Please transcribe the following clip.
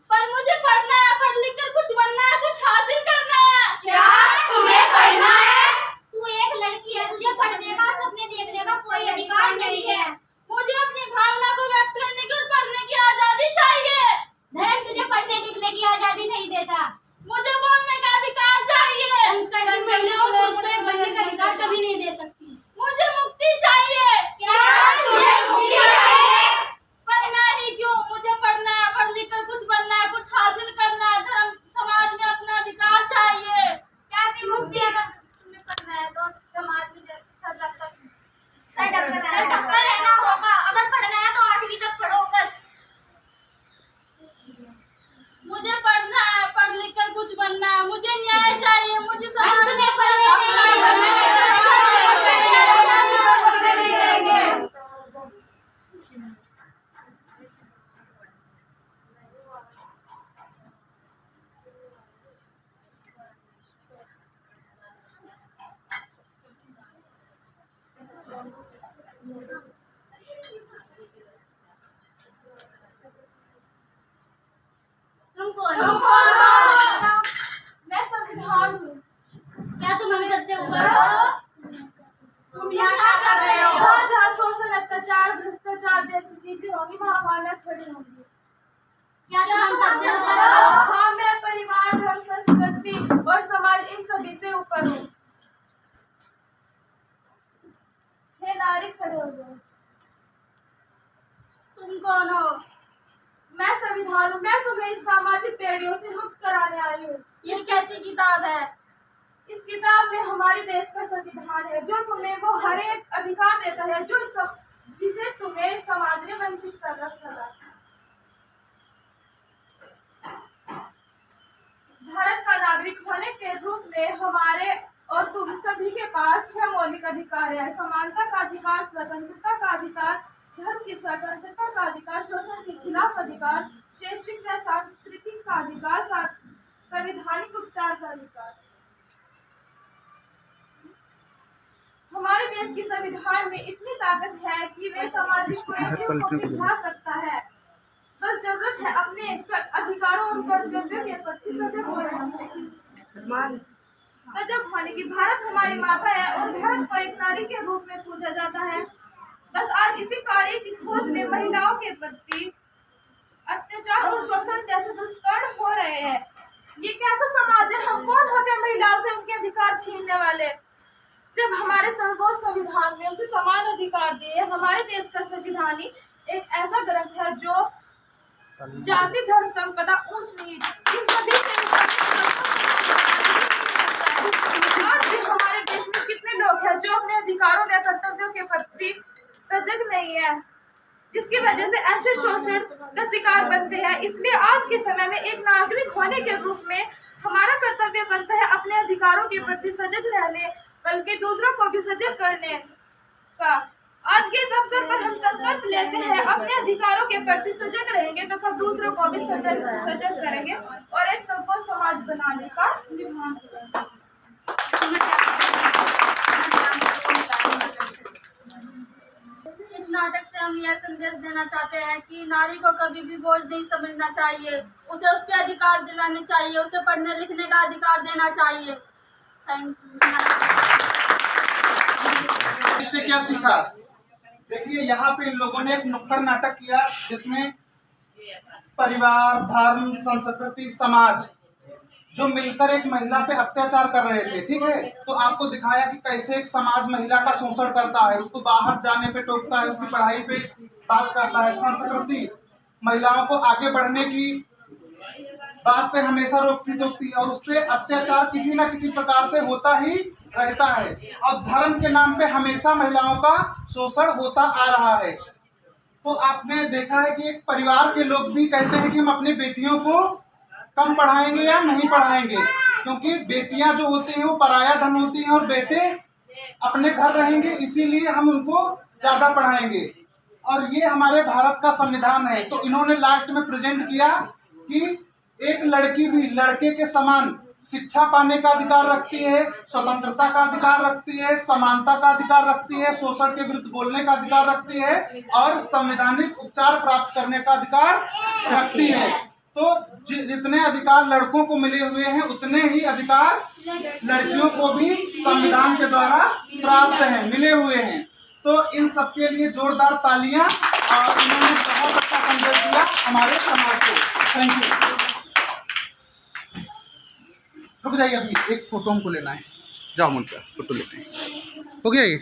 पर मुझे पढ़ना है, पढ़ लिख कर कुछ बनना है, कुछ हासिल करना है। क्या तुम्हें पढ़ना है? तू एक लड़की है, तुझे पढ़ने का, सपने देखने का कोई अधिकार नहीं है। मुझे अपनी भावना को व्यक्त करने की और पढ़ने की आजादी चाहिए। धर्म तुझे पढ़ने लिखने की आजादी नहीं देता। मुझे बोलने का अधिकार चाहिए। महिला और पुरुष को एक बनने का अधिकार कभी नहीं दे सकती। मुझे मुक्ति चाहिए। क्या तुझे मुक्ति चाहिए? पर नहीं क्यों, मुझे पढ़ना है, पढ़ लिख कर कुछ बनना है, कुछ हासिल करना है। धर्म समाज में अपना अधिकार चाहिए। कैसी मुक्ति? अगर तुम्हें पढ़ना है तो समाज में सर टक्कर रहना होगा। अगर पढ़ना है तो 8वीं तक पढ़ो बस। मुझे पढ़ना है, पढ़ लिख कर कुछ बनना है, मुझे न्याय चाहिए। मुझे समाज में तुम कौन तुम हो? कौन हो? मैं संविधान हूँ। क्या तुम हम सबसे ऊपर हो? तुम यहाँ क्या कर रहे हो? जहाँ जहाँ शोषण, अत्याचार, भ्रष्टाचार जैसी चीजें होंगी, वहाँ मैं खड़ी होंगी। क्या तुम हम सबसे ऊपर हो? हाँ, मैं परिवार, धर्म, संस्कृति और समाज इन सभी से ऊपर हूँ। हे नारी, खड़े हो जाओ। तुम कौन हो? मैं संविधान हूँ। मैं तुम्हें इस सामाजिक बेड़ियों से मुक्त कराने आई हूँ। ये कैसी किताब है? इस किताब में हमारे देश का संविधान है, जो तुम्हें वो हर एक अधिकार देता है जिसे तुम्हें समाज ने वंचित कर रखा था। भारत का नागरिक होने के रूप में हमारे और तुम सभी के पास 6 मौलिक अधिकार है। समानता का अधिकार, स्वतंत्रता का अधिकार, धर्म की स्वतंत्रता का अधिकार, शोषण के खिलाफ अधिकार, शैक्षिक व सांस्कृतिक का अधिकार, संवैधानिक उपचार का अधिकार। हमारे देश के संविधान में इतनी ताकत है कि वे सामाजिक कुरीतियों को पिघला सकता है। बस जरूरत है अपने अधिकारों और कर्तव्यों के प्रति सजग होने की। भारत हमारी माता है और भारत को एक नारी के रूप में पूजा जाता है। बस आज इसी कार्य की खोज में महिलाओं के प्रति अत्याचार और शोषण जैसे दुष्कर्म हो रहे हैं। ये कैसा समाज है? हम कौन होते हैं महिलाओं से उनके अधिकार छीनने वाले? जब हमारे सर्वोच्च संविधान में उसे समान अधिकार दिए। हमारे देश का संविधान ही एक ऐसा ग्रंथ है जो जाति, धर्म, संपदा, ऊंच नीच इन सभी से आज भी हमारे देश में कितने लोग हैं जो अपने अधिकारों व कर्तव्यों के प्रति सजग नहीं है, जिसकी वजह से ऐसे शोषण का शिकार बनते हैं। इसलिए आज के समय में एक नागरिक होने के रूप में हमारा कर्तव्य बनता है अपने अधिकारों के प्रति सजग रहने, बल्कि दूसरों को भी सजग करने का। आज के इस अवसर पर हम संकल्प लेते हैं अपने अधिकारों के प्रति सजग रहेंगे तथा दूसरों को भी सजग करेंगे और एक सबको समाज बनाने का निर्माण करेंगे। इस नाटक से हम यह संदेश देना चाहते हैं कि नारी को कभी भी बोझ नहीं समझना चाहिए। उसे उसके अधिकार दिलाने चाहिए, उसे पढ़ने लिखने का अधिकार देना चाहिए। Thank you. इससे क्या सीखा? देखिए, यहाँ पे इन लोगों ने एक नुक्कड़ नाटक किया जिसमें परिवार, धर्म, संस्कृति, समाज जो मिलकर एक महिला पे अत्याचार कर रहे थे। ठीक है, तो आपको दिखाया कि कैसे एक समाज महिला का शोषण करता है, उसको बाहर जाने पे टोकता है, उसकी पढ़ाई पे बात करता है। संस्कृति महिलाओं को आगे बढ़ने की बात पे हमेशा रोकती टोकती है और उस पर अत्याचार किसी न किसी प्रकार से होता ही रहता है। और धर्म के नाम पे हमेशा महिलाओं का शोषण होता आ रहा है। तो आपने देखा है कि एक परिवार के लोग भी कहते हैं कि हम अपनी बेटियों को कम पढ़ाएंगे या नहीं पढ़ाएंगे, क्योंकि बेटियां जो होती हैं वो पराया धन होती हैं और बेटे अपने घर रहेंगे, इसीलिए हम उनको ज्यादा पढ़ाएंगे। और ये हमारे भारत का संविधान है। तो इन्होंने लास्ट में प्रेजेंट किया कि एक लड़की भी लड़के के समान शिक्षा पाने का अधिकार रखती है, स्वतंत्रता का अधिकार रखती है, समानता का अधिकार रखती है, शोषण के विरुद्ध बोलने का अधिकार रखती है और संवैधानिक उपचार प्राप्त करने का अधिकार रखती है। तो जितने अधिकार लड़कों को मिले हुए हैं उतने ही अधिकार लड़कियों को भी संविधान के द्वारा प्राप्त हैं, मिले हुए हैं। तो इन सबके लिए जोरदार तालियां, और इन्होंने बहुत अच्छा संदेश दिया हमारे समाज को। Thank you. रुक जाइए, अभी एक फोटो हमको लेना है। जाओ मुझे फोटो लेते हैं। हो गया ये।